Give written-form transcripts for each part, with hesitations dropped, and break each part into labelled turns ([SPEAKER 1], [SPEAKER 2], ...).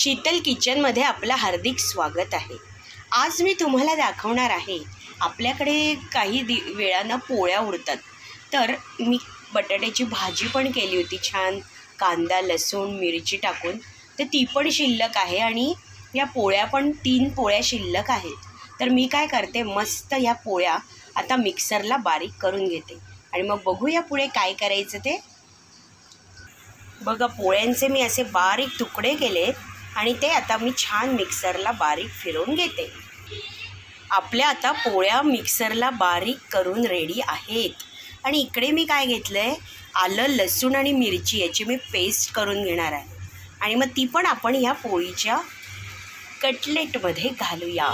[SPEAKER 1] शीतल किचनमध्ये आपलं हार्दिक स्वागत आहे। आज मी तुम्हाला दाखवणार आहे, आपल्याकडे काही वेळानं पोळ्या उरतात, तर मी बटाट्याची भाजी पण केली होती छान कांदा लसूण मिरची टाकून, तर ती पण शिल्लक आहे आणि या पोळ्या पण 3 पोळ्या शिल्लक आहेत। तर मी काय करते, मस्त या पोळ्या आता मिक्सरला बारीक करून घेते आणि मग बघूया पुढे काय करायचं ते। बघा, पोळ्यांचे मी असे बारीक तुकडे केले आणि ते आता मी छान मिक्सरला बारीक फिरवून घेते। आपल्या आता पोळ्या मिक्सरला बारीक करून रेडी आहेत आणि इकडे मी काय घेतलंय, आलं लसूण आणि मिरची याची मी पेस्ट करून घेणार आहे आणि मग ती पण आपण ह्या पोळीच्या कटलेटमध्ये घालूया।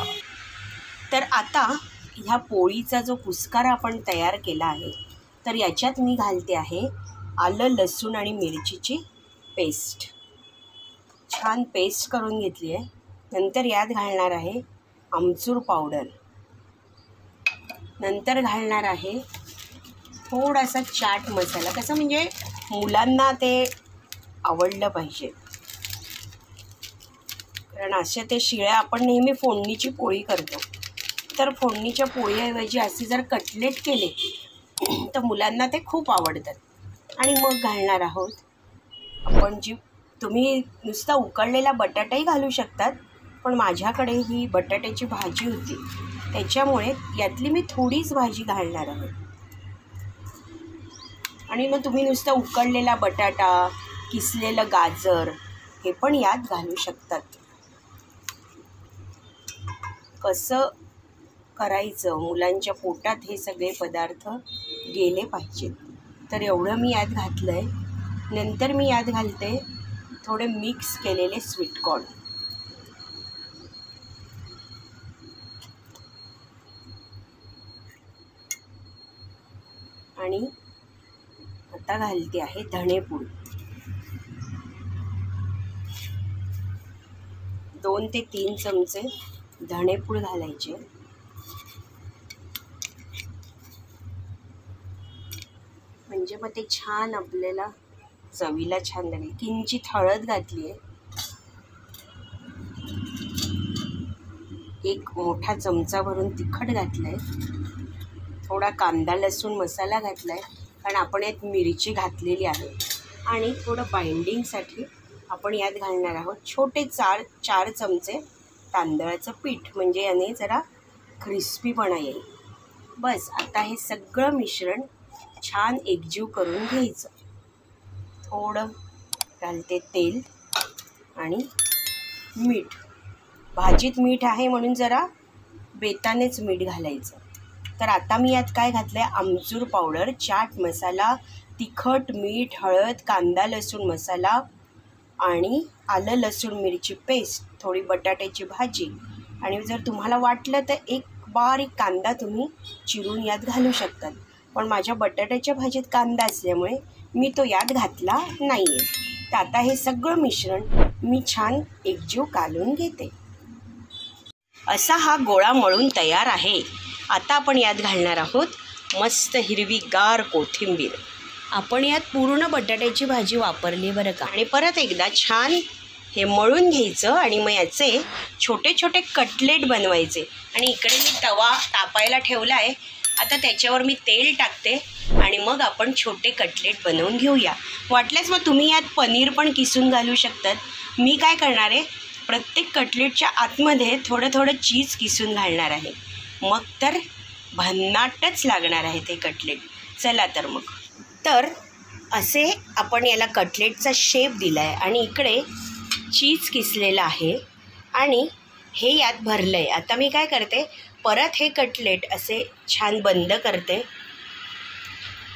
[SPEAKER 1] तर आता ह्या पोळीचा जो कुस्कारा आपण तयार केला आहे, तर याच्यात मी घालते आहे आलं लसूण आणि मिरचीची पेस्ट, छान पेस्ट करून घेतली आहे। नंतर यात घालणार आहे आमचूर पावडर, नंतर घालणार आहे थोडासा चाट मसाला, कसं म्हणजे मुलांना ते आवडलं पाहिजे, कारण अशा ते शिळ्या आपण नेहमी फोडणीची पोळी करतो, तर फोडणीच्या पोळीऐवजी असे जर कटलेट केले तर मुलांना ते खूप आवडतात। आणि मग घालणार आहोत आपण तुम्ही नुसता उकडलेला बटाटाही घालू शकतात, पण माझ्याकडे ही बटाट्याची भाजी होती त्याच्यामुळे यातली मी थोडीच भाजी घालणार आहे। आणि मग तुम्ही नुसता उकडलेला बटाटा किसलेलं गाजर हे पण यात घालू शकतात। कसं करायचं, मुलांच्या पोटात हे सगळे पदार्थ गेले पाहिजेत, तर एवढं मी यात घातलं आहे। नंतर मी यात घालते थोडे मिक्स केलेले स्वीटकॉर्न, आणि आता घालते आहे धणेपूड, 2 ते 3 चमचे धणेपूड घालायचे। म्हणजे मग ते छान आपल्याला चवीला छान लागेल। किंचित हळद घातली आहे, 1 मोठा चमचा भरून तिखट घातलं आहे, थोडा कांदा लसूण मसाला घातला आहे कारण आपण यात मिरची घातलेली आहे, आणि थोडं बाइंडिंगसाठी आपण यात घालणार आहोत छोटे 4 चमचे तांदळाचं पीठ, म्हणजे याने जरा क्रिस्पीपणा येईल। बस, आता हे सगळं मिश्रण छान एकजीव करून घ्यायचं। थोडं घालते तेल आणि मीठ, भाजीत मीठ आहे म्हणून जरा बेतानेच मीठ घालायचं। तर आता मी यात काय घातलं आहे, आमचूर पावडर, चाट मसाला, तिखट, मीठ, हळद, कांदा लसूण मसाला आणि आलं लसूण मिरची पेस्ट, थोडी बटाट्याची भाजी, आणि जर तुम्हाला वाटलं तर 1 बारीक कांदा तुम्ही चिरून यात घालू शकतात, पण माझ्या बटाट्याच्या भाजीत कांदा असल्यामुळे मी तो यात घातला नाही आहे। तर आता हे सगळं मिश्रण मी छान एकजीव कालून घेते। असा हा गोळा मळून तयार आहे। आता आपण यात घालणार आहोत मस्त हिरवीगार कोथिंबीर। आपण यात पूर्ण बटाट्याची भाजी वापरली बरं का। आणि परत एकदा छान हे मळून घ्यायचं आणि मग याचे छोटे छोटे कटलेट बनवायचे। आणि इकडे मी तवा तापायला ठेवला आहे, आता त्याच्यावर मी तेल टाकते आणि मग आपण छोटे कटलेट बनवून घेऊया। वाटल्यास मग तुम्ही यात पनीर पण किसून घालू शकतात। मी काय करणार आहे, प्रत्येक कटलेटच्या आतमध्ये थोडं थोडं चीज किसून घालणार आहे, मग तर भन्नाटच लागणार आहे ते कटलेट। चला तर मग, तर असे आपण याला कटलेटचा शेप दिला आहे आणि इकडे चीज किसलेलं आहे आणि हे यात भरलं आहे। आता मी काय करते, परत हे कटलेट असे छान बंद करते,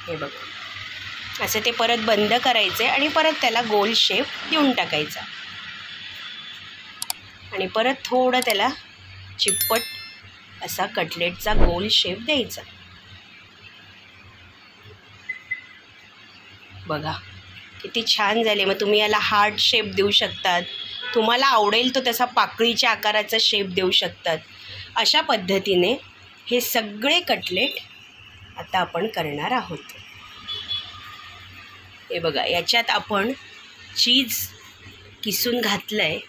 [SPEAKER 1] हे बघा असे ते परत बंद करायचे आणि परत त्याला गोल शेप देऊन टाकायचा आणि परत थोडं त्याला चिप्पट असा कटलेटचा गोल शेप द्यायचा। बघा किती छान झाले। मग तुम्ही याला हार्ट शेप देऊ शकतात, तुम्हाला आवडेल तो तसा पाकळीच्या आकाराचा शेप देऊ शकतात। अशा पद्धतीने हे सगळे कटलेट आता आपण करणार आहोत। हे बघा, याच्यात आपण चीज किसून घातलं आहे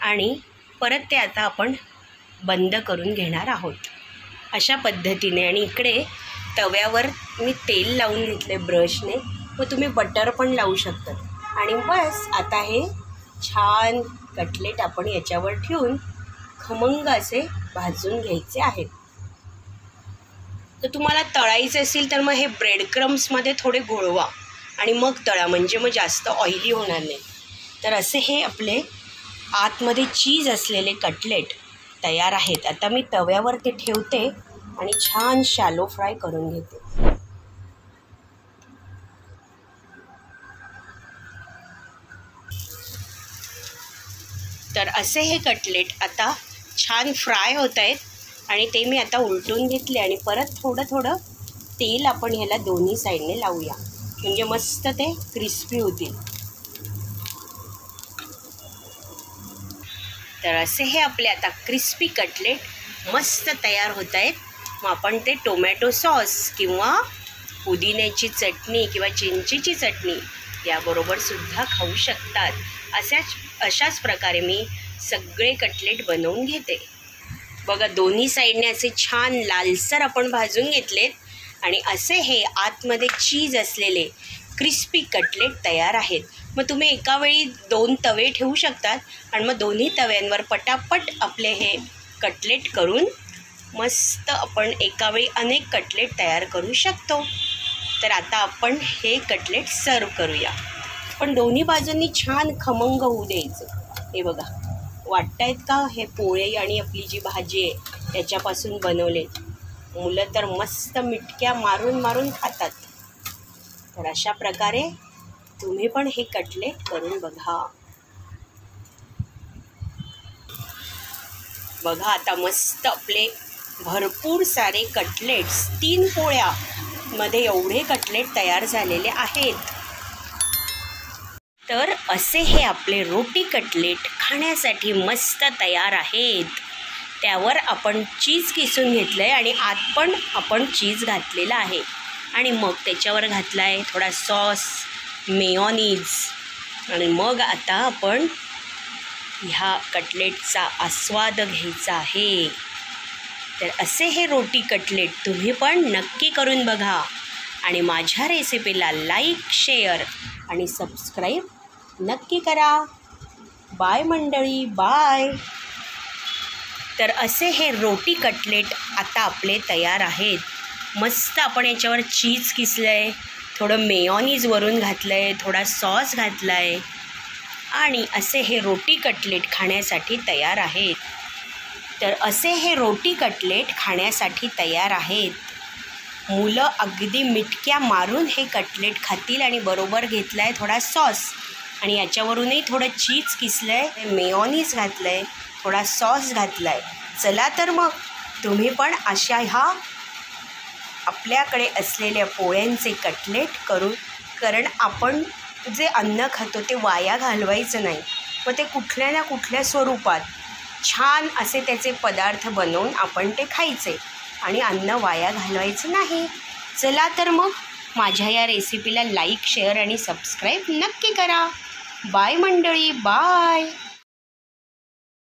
[SPEAKER 1] आणि परत ते आता आपण बंद करून घेणार आहोत अशा पद्धतीने. आणि इकडे तव्यावर मी तेल लावून घेतले ब्रशने, व तुम्ही बटर पण लावू शकता. आणि बस आता हे छान कटलेट आपण याच्यावर ठेवून खमंग असे भाजून घ्यायचे आहेत. तर तुम्हाला तळायचे असेल तर मग हे ब्रेड क्रम्समध्ये थोडे घोळवा आणि मग तळा, म्हणजे मग जास्त ऑइली होणार नाही. तर असे हे आपले आतमध्ये चीज असलेले कटलेट तयार आहेत. आता मी तव्यावर ते ठेवते आणि छान शॅलो फ्राय करून घेते. तर असे हे कटलेट आता छान फ्राय होत आहेत आणि ते मी आता उलटून घेतले आणि परत थोडं थोडं तेल आपण ह्याला दोन्ही साईडने लावूया, म्हणजे मस्त ते क्रिस्पी होतील. तर असे हे आपले आता क्रिस्पी कटलेट मस्त तयार होत आहेत. मग आपण ते टोमॅटो सॉस किंवा पुदिन्याची चटणी किंवा चिंचेची चटणी याबरोबर सुद्धा खाऊ शकतात. अशाच प्रकारे मी सगळे कटलेट बनवून घेते. बघा, दोन्ही साईडने असे छान लालसर आपण भाजून घेतलेत आणि असे हे आतमध्ये चीज असलेले क्रिस्पी कटलेट तयार आहेत. मग तुम्ही एका वेळी 2 तवे ठेवू शकतात आणि मग दोन्ही तव्यांवर पटापट आपले हे कटलेट करून मस्त आपण एका वेळी अनेक कटलेट तयार करू शकतो. तर आता आपण हे कटलेट सर्व करूया. पण दोन्ही बाजूंनी छान खमंग होऊ द्यायचं. हे बघा, वाटतायत का हे पोळे आणि आपली जी भाजी आहे त्याच्यापासून बनवले. मुलं तर मस्त मिटक्या मारून मारून खातात. तर अशा प्रकारे तुम्ही पण हे कटलेट करून बघा. बघा, आता मस्त आपले भरपूर सारे कटलेट्स 3 पोळ्यामध्ये एवढे कटलेट तयार झालेले आहेत. तर असे हे आपले रोटी कटलेट खाण्यासाठी मस्त तयार आहेत. त्यावर आपण चीज किसून घेतलं आहे आणि आत पण आपण चीज घातलेला आहे आणि मग त्याच्यावर घातला आहे थोडा सॉस, मेयोनीज. आणि मग आता आपण ह्या कटलेटचा आस्वाद घ्यायचा आहे. तर असे हे रोटी कटलेट तुम्ही पण नक्की करून बघा आणि माझ्या रेसिपीला लाईक, शेअर आणि सबस्क्राईब नक्की करा. बाय मंडळी, बाय. तर असे हे रोटी कटलेट आता आपले तयार आहेत. मस्त आपण याच्यावर चीज किसलं आहे, थोडं मेयोनीज वरून घातलं आहे, थोडा सॉस घातला आहे आणि असे हे रोटी कटलेट खाण्यासाठी तयार आहेत. तर असे हे रोटी कटलेट खाण्यासाठी तयार आहेत. मुलं अगदी मिटक्या मारून हे कटलेट खातील. आणि बरोबर घेतला आहे थोडा सॉस आणि याच्यावरूनही थोडं चीज किसलं आहे, मेयोनीज घातलं आहे, थोडा सॉस घातला आहे. चला तर मग तुम्ही पण अशा ह्या आपल्याकडे असलेल्या पोळ्यांचे कटलेट करू. कारण आपण जे अन्न खातो ते वाया घालवायचं नाही. मग ते कुठल्या ना कुठल्या स्वरूपात छान असे त्याचे पदार्थ बनवून आपण ते खायचे आणि अन्न वाया घालवायचं नाही. चला तर मग माझ्या या रेसिपीला लाईक, शेअर आणि सबस्क्राईब नक्की करा. बाय मंडळी, बाय.